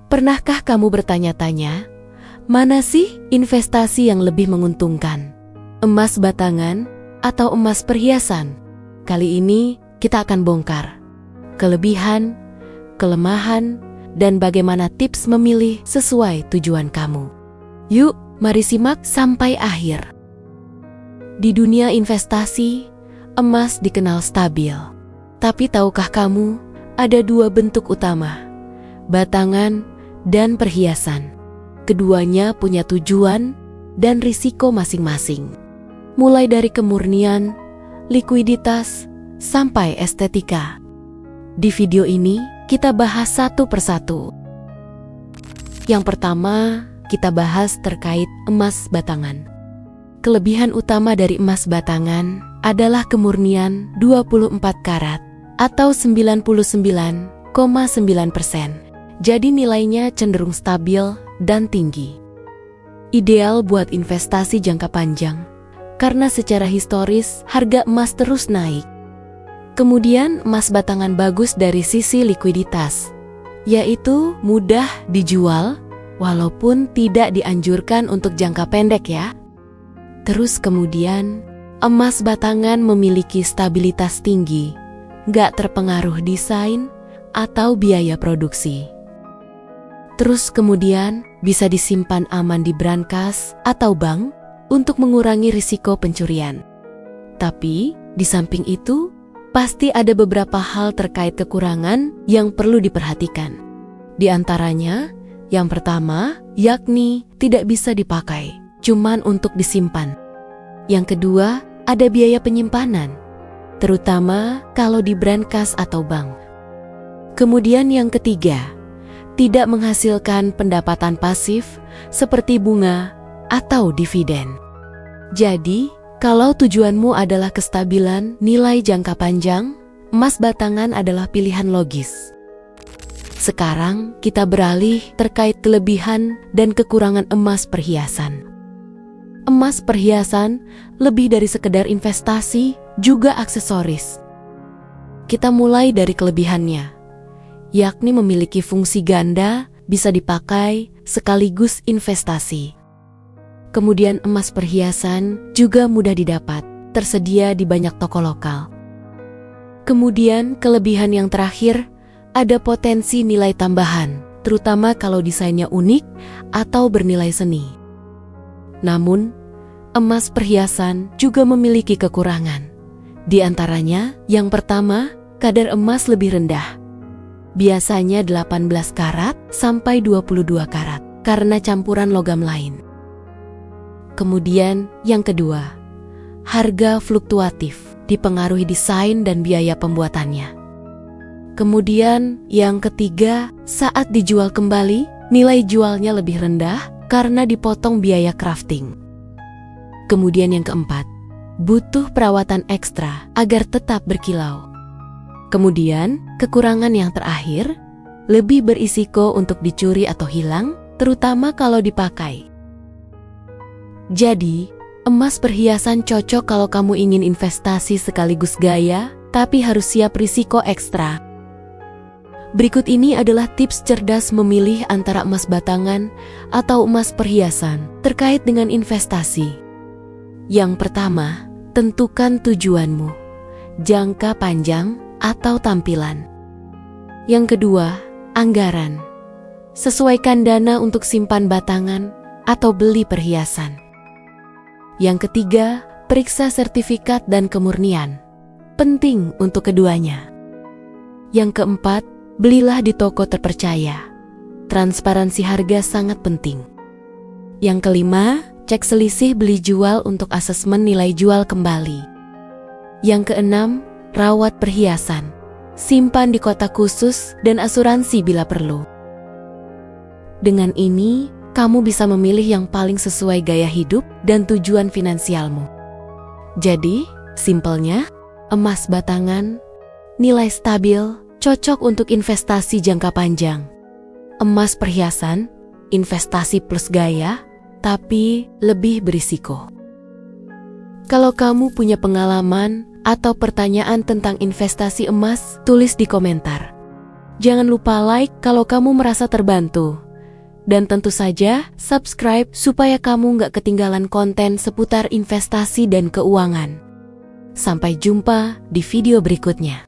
Pernahkah kamu bertanya-tanya, mana sih investasi yang lebih menguntungkan? Emas batangan atau emas perhiasan? Kali ini kita akan bongkar kelebihan, kelemahan, dan bagaimana tips memilih sesuai tujuan kamu. Yuk, mari simak sampai akhir. Di dunia investasi, emas dikenal stabil. Tapi tahukah kamu, ada dua bentuk utama, batangan dan perhiasan. Keduanya punya tujuan dan risiko masing-masing. Mulai dari kemurnian, likuiditas, sampai estetika. Di video ini, kita bahas satu persatu. Yang pertama, kita bahas terkait emas batangan. Kelebihan utama dari emas batangan adalah kemurnian 24 karat atau 99,9%. Jadi nilainya cenderung stabil dan tinggi. Ideal buat investasi jangka panjang, karena secara historis harga emas terus naik. Kemudian emas batangan bagus dari sisi likuiditas, yaitu mudah dijual walaupun tidak dianjurkan untuk jangka pendek ya. Terus kemudian, emas batangan memiliki stabilitas tinggi, nggak terpengaruh desain atau biaya produksi. Terus kemudian bisa disimpan aman di brankas atau bank untuk mengurangi risiko pencurian. Tapi di samping itu, pasti ada beberapa hal terkait kekurangan yang perlu diperhatikan. Di antaranya, yang pertama, yakni tidak bisa dipakai, cuman untuk disimpan. Yang kedua, ada biaya penyimpanan, terutama kalau di brankas atau bank. Kemudian yang ketiga, tidak menghasilkan pendapatan pasif seperti bunga atau dividen. Jadi, kalau tujuanmu adalah kestabilan nilai jangka panjang, emas batangan adalah pilihan logis. Sekarang kita beralih terkait kelebihan dan kekurangan emas perhiasan. Emas perhiasan lebih dari sekedar investasi, juga aksesoris. Kita mulai dari kelebihannya, yakni memiliki fungsi ganda, bisa dipakai sekaligus investasi. Kemudian emas perhiasan juga mudah didapat, tersedia di banyak toko lokal. Kemudian kelebihan yang terakhir, ada potensi nilai tambahan, terutama kalau desainnya unik atau bernilai seni. Namun, emas perhiasan juga memiliki kekurangan. Di antaranya, yang pertama, kadar emas lebih rendah. Biasanya 18 karat sampai 22 karat, karena campuran logam lain. Kemudian, yang kedua, harga fluktuatif, dipengaruhi desain dan biaya pembuatannya. Kemudian, yang ketiga, saat dijual kembali, nilai jualnya lebih rendah karena dipotong biaya crafting. Kemudian yang keempat, butuh perawatan ekstra agar tetap berkilau. Kemudian, kekurangan yang terakhir, lebih berisiko untuk dicuri atau hilang, terutama kalau dipakai. Jadi, emas perhiasan cocok kalau kamu ingin investasi sekaligus gaya, tapi harus siap risiko ekstra. Berikut ini adalah tips cerdas memilih antara emas batangan atau emas perhiasan terkait dengan investasi. Yang pertama, tentukan tujuanmu, jangka panjang atau tampilan. Yang kedua, anggaran. Sesuaikan dana untuk simpan batangan atau beli perhiasan. Yang ketiga, periksa sertifikat dan kemurnian. Penting untuk keduanya. Yang keempat, belilah di toko terpercaya. Transparansi harga sangat penting. Yang kelima, cek selisih beli jual untuk asesmen nilai jual kembali. Yang keenam, rawat perhiasan. Simpan di kotak khusus dan asuransi bila perlu. Dengan ini, kamu bisa memilih yang paling sesuai gaya hidup dan tujuan finansialmu. Jadi, simpelnya, emas batangan, nilai stabil, cocok untuk investasi jangka panjang. Emas perhiasan, investasi plus gaya, tapi lebih berisiko. Kalau kamu punya pengalaman atau pertanyaan tentang investasi emas, tulis di komentar. Jangan lupa like kalau kamu merasa terbantu. Dan tentu saja, subscribe supaya kamu nggak ketinggalan konten seputar investasi dan keuangan. Sampai jumpa di video berikutnya.